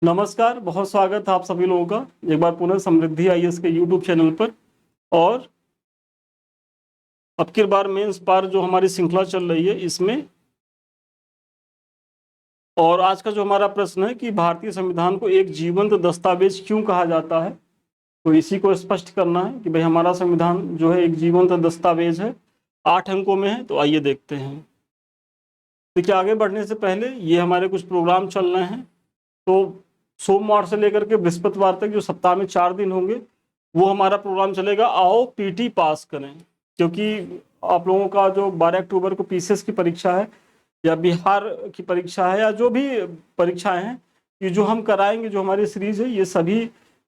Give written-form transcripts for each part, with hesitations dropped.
नमस्कार, बहुत स्वागत है आप सभी लोगों का एक बार पुनः समृद्धि आईएएस के यूट्यूब चैनल पर। और अब की बार मेंस पार जो हमारी श्रृंखला चल रही है इसमें, और आज का जो हमारा प्रश्न है कि भारतीय संविधान को एक जीवंत दस्तावेज क्यों कहा जाता है, तो इसी को स्पष्ट करना है कि भाई हमारा संविधान जो है एक जीवंत दस्तावेज है, 8 अंकों में है। तो आइए देखते हैं। देखिए, आगे बढ़ने से पहले ये हमारे कुछ प्रोग्राम चल रहे हैं। तो सोमवार से लेकर के बृहस्पतिवार तक जो सप्ताह में 4 दिन होंगे वो हमारा प्रोग्राम चलेगा, आओ पीटी पास करें। क्योंकि आप लोगों का जो 12 अक्टूबर को पीसीएस की परीक्षा है या बिहार की परीक्षा है या जो भी परीक्षाएं हैं, ये जो हम कराएंगे, जो हमारी सीरीज है, ये सभी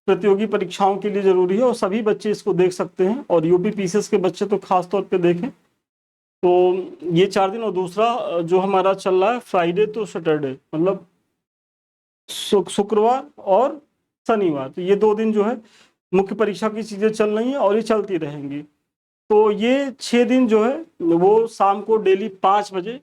प्रतियोगी परीक्षाओं के लिए जरूरी है और सभी बच्चे इसको देख सकते हैं। और यूपी पीसीएस के बच्चे तो खास तौर पे देखें। तो ये 4 दिन। और दूसरा जो हमारा चल रहा है फ्राइडे टू सैटरडे, मतलब शुक्रवार और शनिवार, तो ये 2 दिन जो है मुख्य परीक्षा की चीजें चल रही हैं और ये चलती रहेंगी। तो ये 6 दिन जो है वो शाम को डेली 5 बजे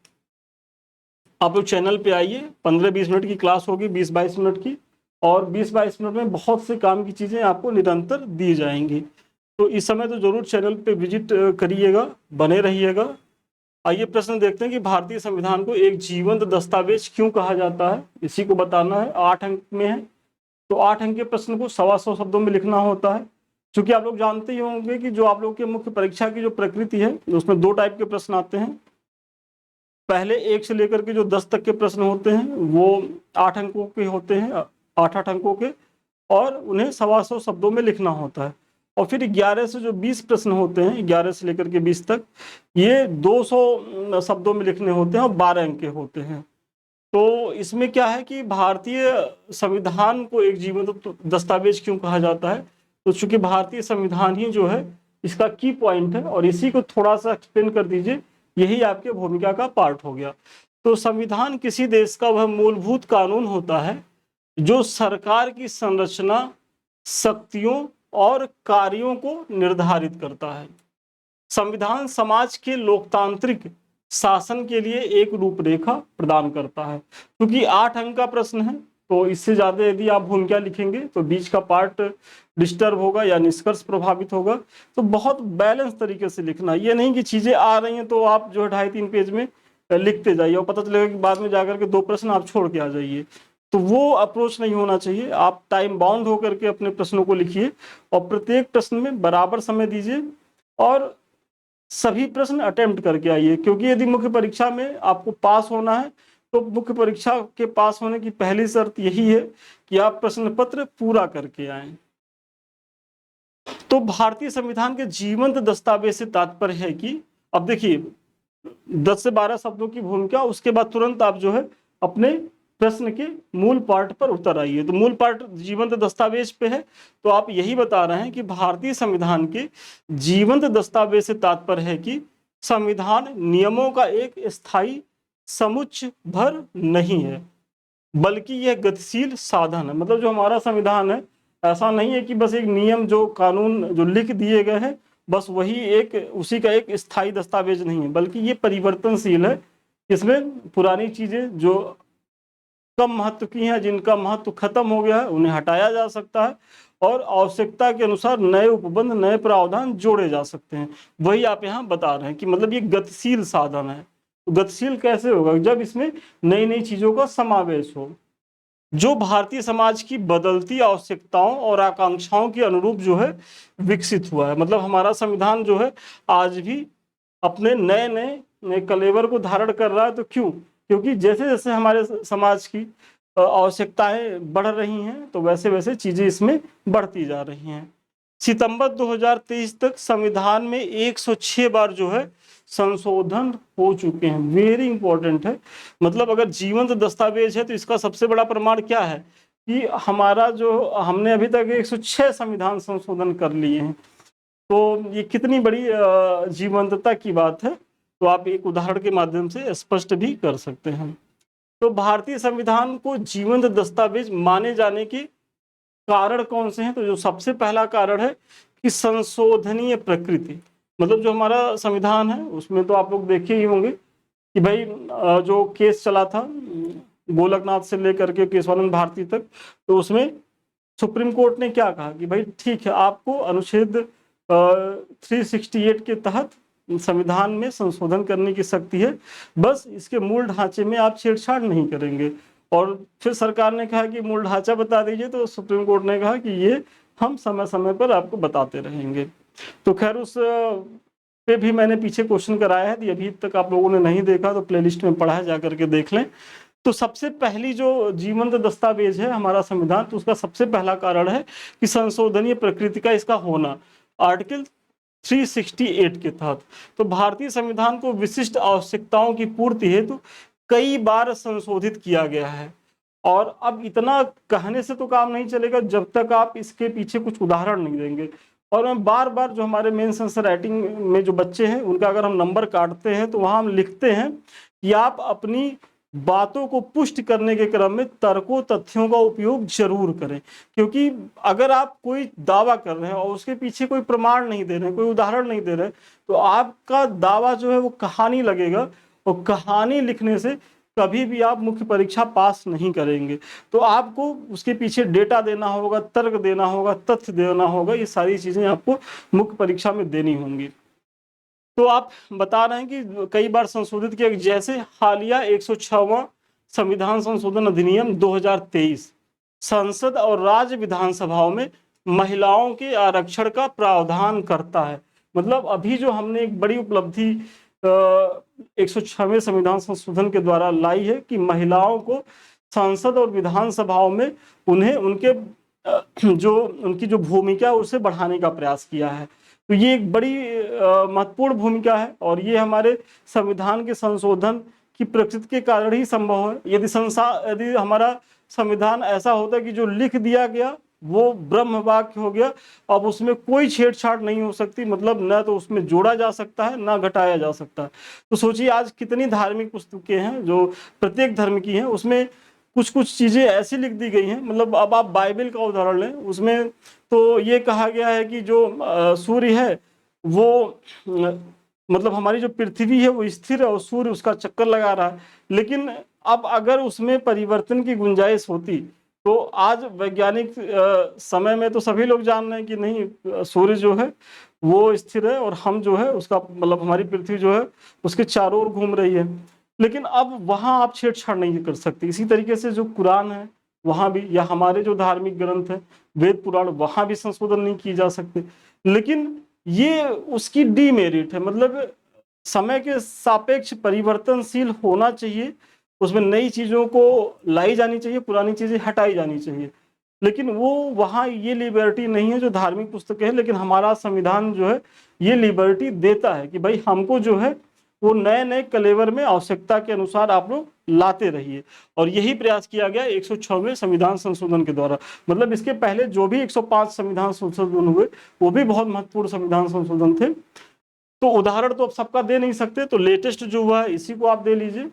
आप लोग चैनल पे आइए। 15-20 मिनट की क्लास होगी, 20-22 मिनट की, और 20-22 मिनट में बहुत से काम की चीजें आपको निरंतर दी जाएंगी। तो इस समय तो जरूर चैनल पे विजिट करिएगा, बने रहिएगा। आइए प्रश्न देखते हैं कि भारतीय संविधान को एक जीवंत दस्तावेज क्यों कहा जाता है, इसी को बताना है। 8 अंक में है, तो 8 अंक के प्रश्न को 125 शब्दों में लिखना होता है। क्योंकि आप लोग जानते ही होंगे कि जो आप लोग के मुख्य परीक्षा की जो प्रकृति है उसमें 2 टाइप के प्रश्न आते हैं। पहले 1 से लेकर के जो 10 तक के प्रश्न होते हैं वो 8 अंकों के होते हैं, 8-8 अंकों के, और उन्हें 125 शब्दों में लिखना होता है। और फिर 11 से जो 20 प्रश्न होते हैं, 11 से लेकर के 20 तक, ये 200 शब्दों में लिखने होते हैं और 12 अंक के होते हैं। तो इसमें क्या है कि भारतीय संविधान को एक जीवंत दस्तावेज क्यों कहा जाता है, तो चूंकि भारतीय संविधान ही जो है इसका की पॉइंट है, और इसी को थोड़ा सा एक्सप्लेन कर दीजिए, यही आपके भूमिका का पार्ट हो गया। तो संविधान किसी देश का वह मूलभूत कानून होता है जो सरकार की संरचना, शक्तियों और कार्यों को निर्धारित करता है। संविधान समाज के लोकतांत्रिक शासन के लिए एक रूपरेखा प्रदान करता है। क्योंकि 8 अंक का प्रश्न है, तो इससे ज्यादा यदि आप भूमिका लिखेंगे तो बीच का पार्ट डिस्टर्ब होगा या निष्कर्ष प्रभावित होगा। तो बहुत बैलेंस तरीके से लिखना, ये नहीं कि चीजें आ रही हैं तो आप जो है 2.5-3 पेज में लिखते जाइए और पता चलेगा कि बाद में जाकर के 2 प्रश्न आप छोड़ के आ जाइए। तो वो अप्रोच नहीं होना चाहिए। आप टाइम बाउंड होकर के अपने प्रश्नों को लिखिए और प्रत्येक प्रश्न में बराबर समय दीजिए और सभी प्रश्न अटेम्प्ट करके आइए। क्योंकि यदि मुख्य परीक्षा में आपको पास होना है तो मुख्य परीक्षा के पास होने की पहली शर्त यही है कि आप प्रश्न पत्र पूरा करके आएं। तो भारतीय संविधान के जीवंत दस्तावेज से तात्पर्य है कि, अब देखिए 10 से 12 शब्दों की भूमिका, उसके बाद तुरंत आप जो है अपने प्रश्न के मूल पार्ट पर उतर आइए। तो मूल पार्ट जीवंत दस्तावेज पे है, तो आप यही बता रहे हैं कि भारतीय संविधान के जीवंत दस्तावेज से तात्पर्य है कि संविधान नियमों का एक स्थायी समुच्चय भर नहीं है, बल्कि यह गतिशील साधन है। मतलब जो हमारा संविधान है, ऐसा नहीं है कि बस एक नियम, जो कानून जो लिख दिए गए हैं, बस वही एक उसी का एक स्थायी दस्तावेज नहीं है, बल्कि ये परिवर्तनशील है। इसमें पुरानी चीजें जो कम महत्व की हैं, जिनका महत्व खत्म हो गया है, उन्हें हटाया जा सकता है और आवश्यकता के अनुसार नए उपबंध, नए प्रावधान जोड़े जा सकते हैं। वही आप यहाँ बता रहे हैं कि मतलब ये गतिशील साधन है। तो गतिशील कैसे होगा? जब इसमें नई नई चीजों का समावेश हो, जो भारतीय समाज की बदलती आवश्यकताओं और आकांक्षाओं के अनुरूप जो है विकसित हुआ है। मतलब हमारा संविधान जो है आज भी अपने नए नए कलेवर को धारण कर रहा है। तो क्यों? क्योंकि जैसे जैसे हमारे समाज की आवश्यकताएं बढ़ रही हैं, तो वैसे वैसे चीजें इसमें बढ़ती जा रही हैं। सितंबर 2023 तक संविधान में 106 बार जो है संशोधन हो चुके हैं। वेरी इंपॉर्टेंट है। मतलब अगर जीवंत दस्तावेज है तो इसका सबसे बड़ा प्रमाण क्या है कि हमारा जो, हमने अभी तक 106 संविधान संशोधन कर लिए हैं। तो ये कितनी बड़ी जीवंतता की बात है, तो आप एक उदाहरण के माध्यम से स्पष्ट भी कर सकते हैं। तो भारतीय संविधान को जीवंत दस्तावेज माने जाने के कारण कौन से हैं? तो जो सबसे पहला कारण है कि संशोधनीय प्रकृति। मतलब जो हमारा संविधान है उसमें तो आप लोग देखे ही होंगे कि भाई जो केस चला था गोलकनाथ से लेकर के केशवानंद भारती तक। तो उसमें सुप्रीम कोर्ट ने क्या कहा कि भाई ठीक है, आपको अनुच्छेद 368 के तहत संविधान में संशोधन करने की शक्ति है, बस इसके मूल ढांचे में आप छेड़छाड़ नहीं करेंगे। और फिर सरकार ने कहा कि मूल ढांचा बता दीजिए, तो सुप्रीम कोर्ट ने कहा कि ये हम समय समय पर आपको बताते रहेंगे। तो खैर उस पे भी मैंने पीछे क्वेश्चन कराया है, अभी तक आप लोगों ने नहीं देखा तो प्लेलिस्ट में पढ़ा है, जा करके देख लें। तो सबसे पहली जो जीवंत दस्तावेज है हमारा संविधान, तो उसका सबसे पहला कारण है कि संशोधनीय प्रकृति का इसका होना, आर्टिकल 368 के तहत। तो भारतीय संविधान को विशिष्ट आवश्यकताओं की पूर्ति हेतु कई बार संशोधित किया गया है। और अब इतना कहने से तो काम नहीं चलेगा जब तक आप इसके पीछे कुछ उदाहरण नहीं देंगे। और हम बार बार जो हमारे मेंस आंसर राइटिंग में जो बच्चे हैं उनका अगर हम नंबर काटते हैं तो वहां हम लिखते हैं कि आप अपनी बातों को पुष्ट करने के क्रम में तर्कों तथ्यों का उपयोग जरूर करें। क्योंकि अगर आप कोई दावा कर रहे हैं और उसके पीछे कोई प्रमाण नहीं दे रहे हैं, कोई उदाहरण नहीं दे रहे, तो आपका दावा जो है वो कहानी लगेगा, और कहानी लिखने से कभी भी आप मुख्य परीक्षा पास नहीं करेंगे। तो आपको उसके पीछे डेटा देना होगा, तर्क देना होगा, तथ्य देना होगा, ये सारी चीजें आपको मुख्य परीक्षा में देनी होंगी। तो आप बता रहे हैं कि कई बार संशोधित किया, जैसे हालिया 106वां संविधान संशोधन अधिनियम 2023 संसद और राज्य विधानसभाओं में महिलाओं के आरक्षण का प्रावधान करता है। मतलब अभी जो हमने एक बड़ी उपलब्धि 106वें संविधान संशोधन के द्वारा लाई है कि महिलाओं को संसद और विधानसभाओं में उन्हें उनके जो उनकी जो भूमिका है उसे बढ़ाने का प्रयास किया है। तो ये एक बड़ी महत्वपूर्ण भूमिका है, और ये हमारे संविधान के संशोधन की प्रकृति के कारण ही संभव है। यदि हमारा संविधान ऐसा होता कि जो लिख दिया गया वो ब्रह्म वाक्य हो गया, अब उसमें कोई छेड़छाड़ नहीं हो सकती, मतलब न तो उसमें जोड़ा जा सकता है ना घटाया जा सकता है। तो सोचिए आज कितनी धार्मिक पुस्तकें हैं जो प्रत्येक धर्म की हैं, उसमें कुछ कुछ चीजें ऐसी लिख दी गई हैं। मतलब अब आप बाइबल का उदाहरण लें, उसमें तो ये कहा गया है कि जो सूर्य है वो मतलब हमारी जो पृथ्वी है वो स्थिर है और सूर्य उसका चक्कर लगा रहा है। लेकिन अब अगर उसमें परिवर्तन की गुंजाइश होती तो आज वैज्ञानिक समय में तो सभी लोग जान रहे हैं कि नहीं, सूर्य जो है वो स्थिर है और हम जो है उसका मतलब हमारी पृथ्वी जो है उसके चारों ओर घूम रही है। लेकिन अब वहां आप छेड़छाड़ नहीं कर सकते। इसी तरीके से जो कुरान है वहां भी, या हमारे जो धार्मिक ग्रंथ है वेद पुराण, वहां भी संशोधन नहीं किए जा सकते। लेकिन ये उसकी डीमेरिट है, मतलब समय के सापेक्ष परिवर्तनशील होना चाहिए, उसमें नई चीजों को लाई जानी चाहिए, पुरानी चीजें हटाई जानी चाहिए। लेकिन वो वहाँ ये लिबर्टी नहीं है जो धार्मिक पुस्तकें हैं। लेकिन हमारा संविधान जो है ये लिबर्टी देता है कि भाई हमको जो है वो नए नए कलेवर में आवश्यकता के अनुसार आप लोग लाते रहिए। और यही प्रयास किया गया 106वें संविधान संशोधन के द्वारा। मतलब इसके पहले जो भी 105 संविधान संशोधन हुए वो भी बहुत महत्वपूर्ण संविधान संशोधन थे। तो उदाहरण तो अब सबका दे नहीं सकते, तो लेटेस्ट जो हुआ है इसी को आप दे लीजिए।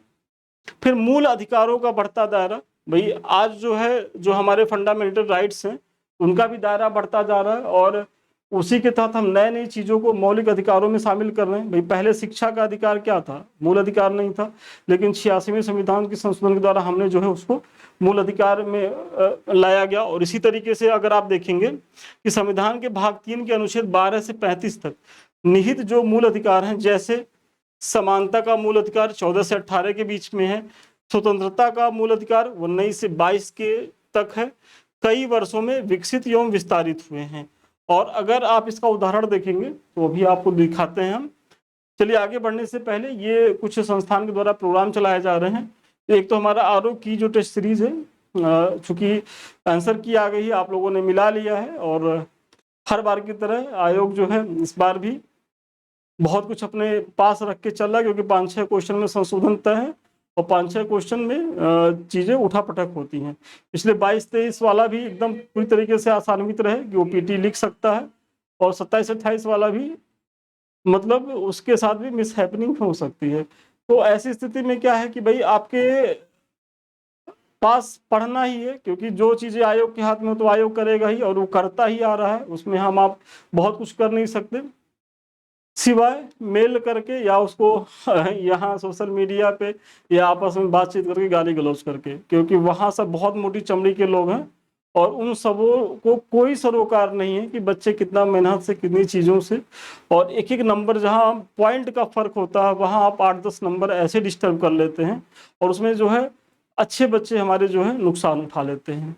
फिर मूल अधिकारों का बढ़ता दायरा, भाई आज जो है जो हमारे फंडामेंटल राइट्स हैं उनका भी दायरा बढ़ता जा रहा है, और उसी के तहत हम नए नई चीजों को मौलिक अधिकारों में शामिल कर रहे हैं। भाई पहले शिक्षा का अधिकार क्या था, मूल अधिकार नहीं था, लेकिन 86वें संविधान के संशोधन के द्वारा हमने जो है उसको मूल अधिकार में लाया गया। और इसी तरीके से अगर आप देखेंगे कि संविधान के भाग 3 के अनुच्छेद 12 से 35 तक निहित जो मूल अधिकार हैं, जैसे समानता का मूल अधिकार 14 से 18 के बीच में है, स्वतंत्रता का मूल अधिकार 19 से 22 के तक है, कई वर्षों में विकसित एवं विस्तारित हुए हैं। और अगर आप इसका उदाहरण देखेंगे तो अभी आपको दिखाते हैं हम। चलिए आगे बढ़ने से पहले ये कुछ संस्थान के द्वारा प्रोग्राम चलाए जा रहे हैं। एक तो हमारा आरोप की जो टेस्ट सीरीज है, चूंकि आंसर की आ गई है, आप लोगों ने मिला लिया है, और हर बार की तरह आयोग जो है इस बार भी बहुत कुछ अपने पास रख के चल रहा है, क्योंकि 5-6 क्वेश्चन में संशोधन तय है और 5-6 क्वेश्चन में चीजें उठापटक होती हैं। इसलिए 22-23 वाला भी एकदम पूरी तरीके से आसान्वित रहे कि वो पीटी लिख सकता है, और 27-28 वाला भी मतलब उसके साथ भी मिस हैपनिंग हो सकती है। तो ऐसी स्थिति में क्या है कि भाई आपके पास पढ़ना ही है, क्योंकि जो चीजें आयोग के हाथ में हो तो आयोग करेगा ही, और वो करता ही आ रहा है, उसमें हम आप बहुत कुछ कर नहीं सकते। सिवाय मेल करके या उसको यहाँ सोशल मीडिया पे या आपस में बातचीत करके गाली गलौज करके, क्योंकि वहाँ सब बहुत मोटी चमड़ी के लोग हैं और उन सबों को कोई सरोकार नहीं है कि बच्चे कितना मेहनत से कितनी चीज़ों से, और एक एक नंबर जहाँ पॉइंट का फर्क होता है वहाँ आप 8-10 नंबर ऐसे डिस्टर्ब कर लेते हैं और उसमें जो है अच्छे बच्चे हमारे जो है नुकसान उठा लेते हैं।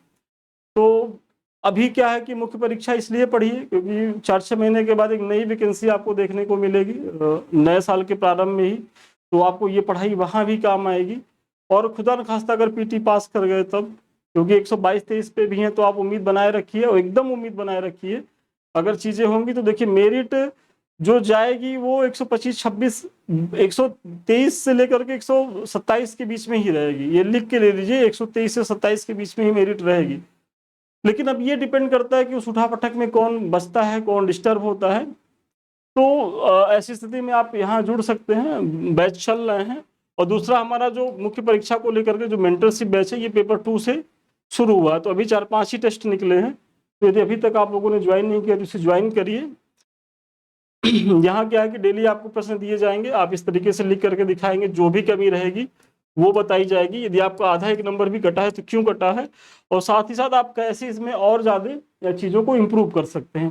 तो अभी क्या है कि मुख्य परीक्षा इसलिए पढ़िए क्योंकि 4-6 महीने के बाद एक नई वैकेंसी आपको देखने को मिलेगी नए साल के प्रारंभ में ही, तो आपको ये पढ़ाई वहाँ भी काम आएगी। और खुदा न खास्ता अगर पीटी पास कर गए तब, क्योंकि 122-23 पे भी हैं, तो आप उम्मीद बनाए रखिए और एकदम उम्मीद बनाए रखिए। अगर चीज़ें होंगी तो देखिए मेरिट जो जाएगी वो 125-26 123 से लेकर के 127 के बीच में ही रहेगी, ये लिख के ले लीजिए, 123 से 27 के बीच में ही मेरिट रहेगी। लेकिन अब ये डिपेंड करता है कि उस उठापटक में कौन बचता है, कौन डिस्टर्ब होता है। तो ऐसी स्थिति में आप यहाँ जुड़ सकते हैं, बैच चल रहे हैं। और दूसरा हमारा जो मुख्य परीक्षा को लेकर के जो मेंटरशिप बैच है ये पेपर 2 से शुरू हुआ, तो अभी 4-5 ही टेस्ट निकले हैं। तो यदि अभी तक आप लोगों ने ज्वाइन नहीं किया तो इसे ज्वाइन करिए। यहाँ क्या है कि डेली आपको प्रश्न दिए जाएंगे, आप इस तरीके से लिख करके दिखाएंगे, जो भी कमी रहेगी वो बताई जाएगी। यदि आपका आधा एक नंबर भी कटा है तो क्यों कटा है, और साथ ही साथ आप कैसे इसमें और ज़्यादा चीज़ों को इम्प्रूव कर सकते हैं।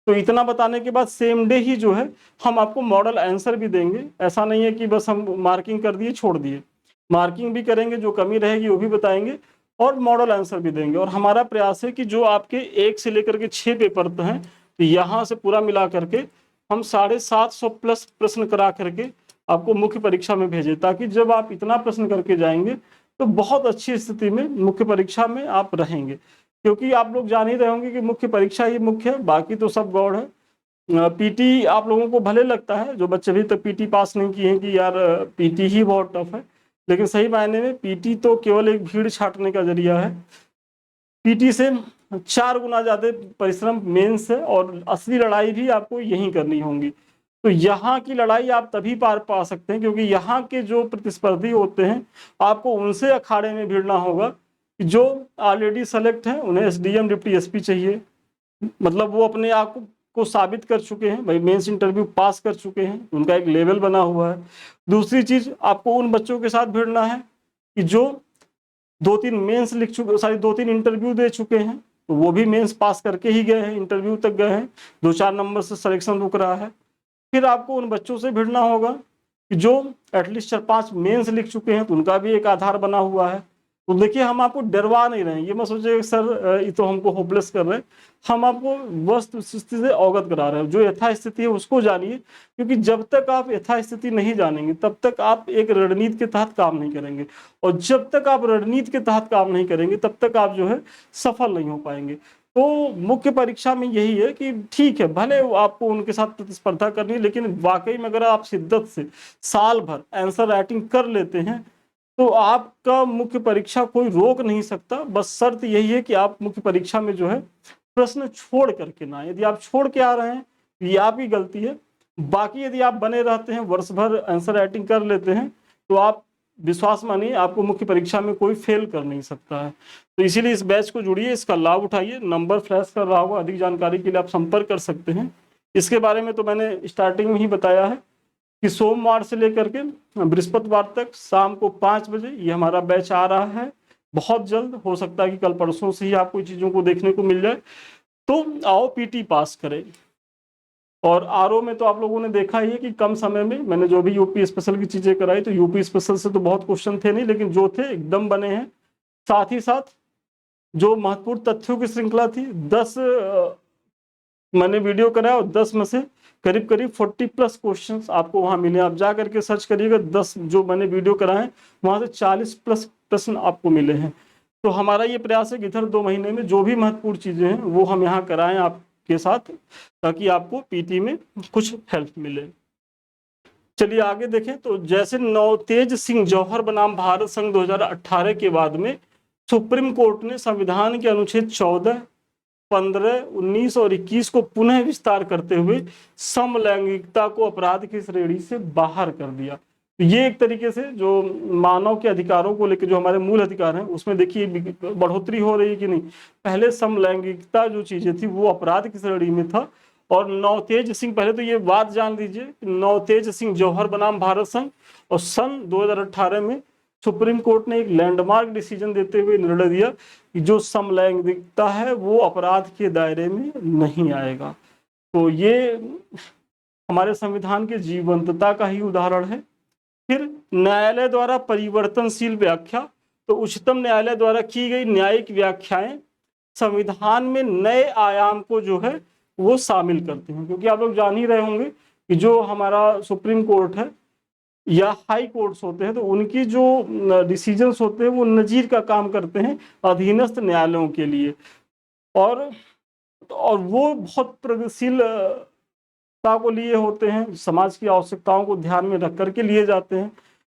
तो इतना बताने के बाद सेम डे ही जो है हम आपको मॉडल आंसर भी देंगे। ऐसा नहीं है कि बस हम मार्किंग कर दिए छोड़ दिए, मार्किंग भी करेंगे, जो कमी रहेगी वो भी बताएंगे और मॉडल आंसर भी देंगे। और हमारा प्रयास है कि जो आपके 1 से लेकर के 6 पेपर हैं, तो यहाँ से पूरा मिला करके हम 750 प्लस प्रश्न करा करके आपको मुख्य परीक्षा में भेजें, ताकि जब आप इतना प्रश्न करके जाएंगे तो बहुत अच्छी स्थिति में मुख्य परीक्षा में आप रहेंगे। क्योंकि आप लोग जान ही रहे होंगे कि मुख्य परीक्षा ही मुख्य है, बाकी तो सब गौड़ है। पीटी आप लोगों को भले लगता है, जो बच्चे अभी तक पीटी पास नहीं किए हैं, कि यार पीटी ही बहुत टफ है, लेकिन सही मायने में पीटी तो केवल एक भीड़ छाटने का जरिया है। पीटी से 4 गुना ज़्यादा परिश्रम मेंस है और असली लड़ाई भी आपको यहीं करनी होगी। तो यहाँ की लड़ाई आप तभी पार पा सकते हैं क्योंकि यहाँ के जो प्रतिस्पर्धी होते हैं आपको उनसे अखाड़े में भिड़ना होगा कि जो ऑलरेडी सेलेक्ट हैं, उन्हें एसडीएम डिप्टी एसपी चाहिए, मतलब वो अपने आप को साबित कर चुके हैं, भाई मेंस इंटरव्यू पास कर चुके हैं, उनका एक लेवल बना हुआ है। दूसरी चीज, आपको उन बच्चों के साथ भिड़ना है कि जो 2-3 मेंस लिख चुके, सॉरी 2-3 इंटरव्यू दे चुके हैं, तो वो भी मेंस पास करके ही गए हैं, इंटरव्यू तक गए हैं, 2-4 नंबर से सिलेक्शन रुक रहा है। फिर आपको उन बच्चों से भिड़ना होगा कि जो एटलीस्ट 4-5 मेंस लिख चुके हैं, तो उनका भी एक आधार बना हुआ है। तो देखिए हम आपको डरवा नहीं रहे हैं, ये मत सोचिए सर ये तो हमको होपलेस कर रहे हैं, हम आपको वस्तु स्थिति से अवगत करा रहे हैं। जो यथास्थिति है उसको जानिए, क्योंकि जब तक आप यथास्थिति नहीं जानेंगे तब तक आप एक रणनीति के तहत काम नहीं करेंगे, और जब तक आप रणनीति के तहत काम नहीं करेंगे तब तक आप जो है सफल नहीं हो पाएंगे। तो मुख्य परीक्षा में यही है कि ठीक है, भले आपको उनके साथ प्रतिस्पर्धा करनी है, लेकिन वाकई में अगर आप शिद्दत से साल भर आंसर राइटिंग कर लेते हैं तो आपका मुख्य परीक्षा कोई रोक नहीं सकता। बस शर्त यही है कि आप मुख्य परीक्षा में जो है प्रश्न छोड़ करके ना, यदि आप छोड़ के आ रहे हैं ये आपकी गलती है। बाकी यदि आप बने रहते हैं, वर्ष भर आंसर राइटिंग कर लेते हैं, तो आप विश्वास मानिए आपको मुख्य परीक्षा में कोई फेल कर नहीं सकता है। तो इसीलिए इस बैच को जुड़िए, इसका लाभ उठाइए। नंबर फ्लैश कर रहा होगा, अधिक जानकारी के लिए आप संपर्क कर सकते हैं। इसके बारे में तो मैंने स्टार्टिंग में ही बताया है कि सोमवार से लेकर के बृहस्पतिवार तक शाम को 5 बजे ये हमारा बैच आ रहा है। बहुत जल्द, हो सकता है कि कल परसों से ही आपको चीज़ों को देखने को मिल जाए। तो आओ पीटी पास करें। और आरओ में तो आप लोगों ने देखा ही है कि कम समय में मैंने जो भी यूपी स्पेशल की चीज़ें कराई, तो यूपी स्पेशल से तो बहुत क्वेश्चन थे नहीं, लेकिन जो थे एकदम बने हैं। साथ ही साथ जो महत्वपूर्ण तथ्यों की श्रृंखला थी, 10 मैंने वीडियो कराया और 10 में से करीब करीब 40 प्लस क्वेश्चंस आपको वहां मिले। आप जा करके सर्च करिएगा, 10 जो मैंने वीडियो कराए वहां से 40 प्लस प्रश्न आपको मिले हैं। तो हमारा ये प्रयास है कि इधर 2 महीने में जो भी महत्वपूर्ण चीजें हैं वो हम यहाँ कराएं आपके साथ, ताकि आपको पीटी में कुछ हेल्प मिले। चलिए आगे देखें। तो जैसे नवतेज सिंह जौहर बनाम भारत संघ 2018 के बाद में सुप्रीम कोर्ट ने संविधान के अनुच्छेद 14, 15, 19 और 21 को पुनः विस्तार करते हुए समलैंगिकता को अपराध की श्रेणी से बाहर कर दिया। तो ये एक तरीके से जो मानव के अधिकारों को लेकर जो हमारे मूल अधिकार हैं उसमें देखिए बढ़ोतरी हो रही है कि नहीं। पहले समलैंगिकता जो चीजें थी वो अपराध की श्रेणी में था, और नवतेज सिंह, पहले तो ये बात जान लीजिए, नवतेज सिंह जौहर बनाम भारत संघ। और सन 2018 में सुप्रीम कोर्ट ने एक लैंडमार्क डिसीजन देते हुए निर्णय दिया कि जो समलैंगिकता है वो अपराध के दायरे में नहीं आएगा। तो ये हमारे संविधान के जीवंतता का ही उदाहरण है। फिर न्यायालय द्वारा परिवर्तनशील व्याख्या, तो उच्चतम न्यायालय द्वारा की गई न्यायिक व्याख्याएं संविधान में नए आयाम को जो है वो शामिल करते हैं। क्योंकि आप लोग जान ही रहे होंगे कि जो हमारा सुप्रीम कोर्ट है या हाई कोर्ट्स होते हैं, तो उनकी जो डिसीजंस होते हैं वो नजीर का काम करते हैं अधीनस्थ न्यायालयों के लिए। और वो बहुत प्रगतिशील को लिए होते हैं, समाज की आवश्यकताओं को ध्यान में रख करके लिए जाते हैं।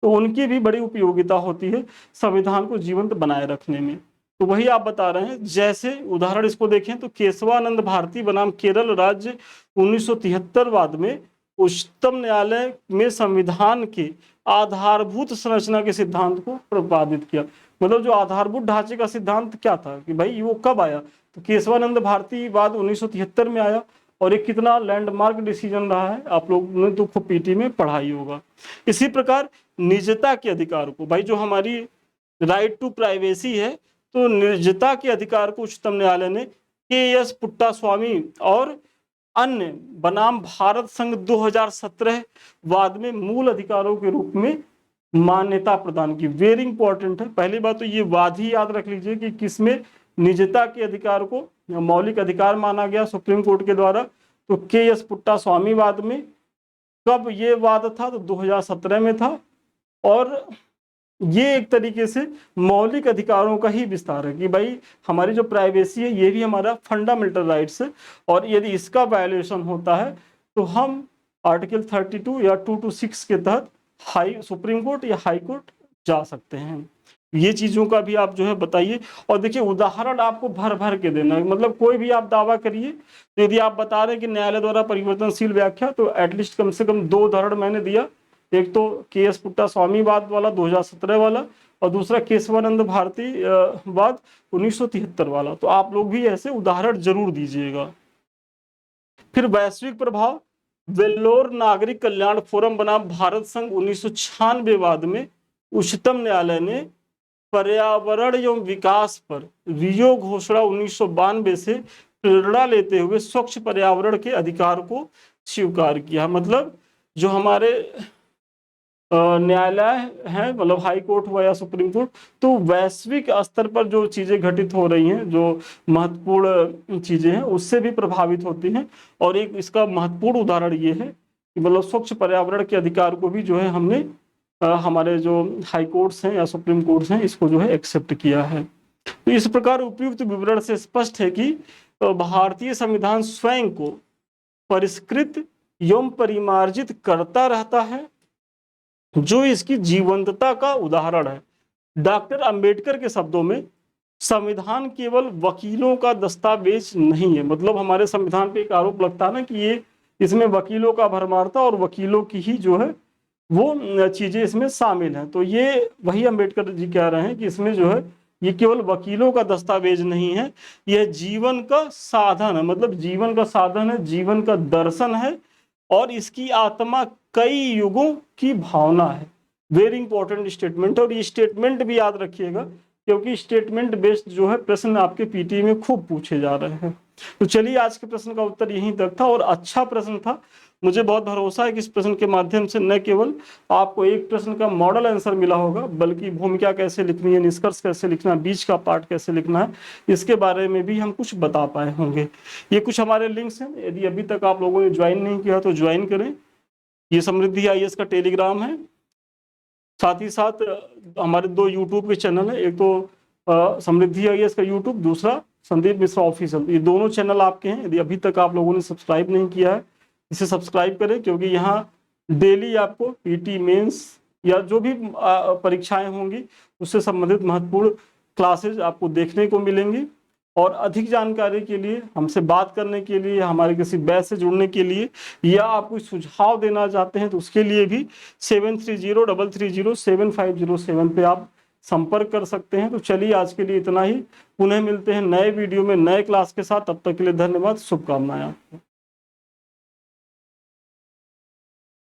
तो उनकी भी बड़ी उपयोगिता होती है संविधान को जीवंत बनाए रखने में। तो वही आप बता रहे हैं। जैसे उदाहरण इसको देखें तो केशवानंद भारती बनाम केरल राज्य 1973 वाद में उच्चतम न्यायालय में संविधान के आधारभूत संरचना के सिद्धांत को प्रतिपादित किया। मतलब जो आधारभूत ढांचे का सिद्धांत क्या था कि भाई वो कब आया, तो केशवानंद भारती वाद 1973 में आया। और एक कितना लैंडमार्क डिसीजन रहा है, आप लोगों ने तो खूब पीटी में पढ़ाई होगा। इसी प्रकार निजता के अधिकार को, भाई जो हमारी राइट टू प्राइवेसी है, तो निजता के अधिकार को उच्चतम न्यायालय ने के.एस. पुट्टास्वामी और अन्य बनाम भारत संघ 2017 वाद में मूल अधिकारों के रूप में मान्यता प्रदान की। वेरी इंपॉर्टेंट है। पहली बात तो ये वाद ही याद रख लीजिए कि किसमें निजता के अधिकार को मौलिक अधिकार माना गया सुप्रीम कोर्ट के द्वारा। तो के.एस. पुट्टास्वामी वाद में कब ये वाद था, तो 2017 में था। और ये एक तरीके से मौलिक अधिकारों का ही विस्तार है कि भाई हमारी जो प्राइवेसी है ये भी हमारा फंडामेंटल राइट्स है, और यदि इसका वायलेशन होता है तो हम आर्टिकल 32 या 226 के तहत सुप्रीम कोर्ट या हाई कोर्ट जा सकते हैं। ये चीजों का भी आप जो है बताइए। और देखिए उदाहरण आपको भर भर के देना है, मतलब कोई भी आप दावा करिए, तो यदि आप बता रहे हैं कि न्यायालय द्वारा परिवर्तनशील व्याख्या, तो एटलीस्ट कम से कम 2 उदाहरण मैंने दिया। एक तो के.एस. पुट्टास्वामी वाद वाला 2017 वाला, और दूसरा केशवानंद भारती वाद 1973 वाला। तो आप लोग भी ऐसे उदाहरण जरूर दीजिएगा। फिर वैश्विक प्रभाव, वेल्लोर नागरिक कल्याण फोरम बनाम भारत संघ 1996 वाद में उच्चतम न्यायालय ने पर्यावरण एवं विकास पर रियो घोषणा 1992 से प्रेरणा लेते हुए स्वच्छ पर्यावरण के अधिकार को स्वीकार किया। मतलब जो हमारे न्यायालय है, मतलब हाई कोर्ट हुआ या सुप्रीम कोर्ट, तो वैश्विक स्तर पर जो चीजें घटित हो रही हैं, जो महत्वपूर्ण चीजें हैं, उससे भी प्रभावित होती हैं। और एक इसका महत्वपूर्ण उदाहरण ये है कि मतलब स्वच्छ पर्यावरण के अधिकार को भी जो है हमने हमारे जो हाई कोर्ट्स हैं या सुप्रीम कोर्ट्स हैं, इसको जो है एक्सेप्ट किया है। तो इस प्रकार उपयुक्त विवरण से स्पष्ट है कि भारतीय संविधान स्वयं को परिष्कृत एवं परिमार्जित करता रहता है, जो इसकी जीवंतता का उदाहरण है। डॉक्टर अंबेडकर के शब्दों में, संविधान केवल वकीलों का दस्तावेज नहीं है। मतलब हमारे संविधान पे एक आरोप लगता है ना कि ये इसमें वकीलों का भरमार था और वकीलों की ही जो है वो चीजें इसमें शामिल हैं। तो ये वही अंबेडकर जी कह रहे हैं कि इसमें जो है ये केवल वकीलों का दस्तावेज नहीं है, यह जीवन का साधन है। मतलब जीवन का साधन है, जीवन का दर्शन है, और इसकी आत्मा कई युगों की भावना है। Very important statement. और ये स्टेटमेंट भी याद रखिएगा, क्योंकि स्टेटमेंट बेस्ड जो है प्रश्न आपके पीटी में खूब पूछे जा रहे हैं। तो चलिए आज के प्रश्न का उत्तर यहीं तक था, और अच्छा प्रश्न था। मुझे बहुत भरोसा है कि इस प्रश्न के माध्यम से न केवल आपको एक प्रश्न का मॉडल आंसर मिला होगा, बल्कि भूमिका कैसे लिखनी है, निष्कर्ष कैसे लिखना है, बीच का पार्ट कैसे लिखना है, इसके बारे में भी हम कुछ बता पाए होंगे। ये कुछ हमारे लिंक्स हैं, यदि अभी तक आप लोगों ने ज्वाइन नहीं किया तो ज्वाइन करें। ये समृद्धि IAS का टेलीग्राम है, साथ ही साथ हमारे 2 यूट्यूब के चैनल है। एक तो समृद्धि IAS का यूट्यूब, दूसरा संदीप मिश्रा ऑफिशियल। ये दोनों चैनल आपके हैं। यदि अभी तक आप लोगों ने सब्सक्राइब नहीं किया है, इसे सब्सक्राइब करें, क्योंकि यहाँ डेली आपको पीटी मेंस या जो भी परीक्षाएं होंगी उससे संबंधित महत्वपूर्ण क्लासेज आपको देखने को मिलेंगी। और अधिक जानकारी के लिए, हमसे बात करने के लिए, हमारे किसी बैच से जुड़ने के लिए, या आप कोई सुझाव देना चाहते हैं तो उसके लिए भी 7303307507 पे आप संपर्क कर सकते हैं। तो चलिए आज के लिए इतना ही। पुनः मिलते हैं नए वीडियो में नए क्लास के साथ। तब तक के लिए धन्यवाद, शुभकामनाएं आपको।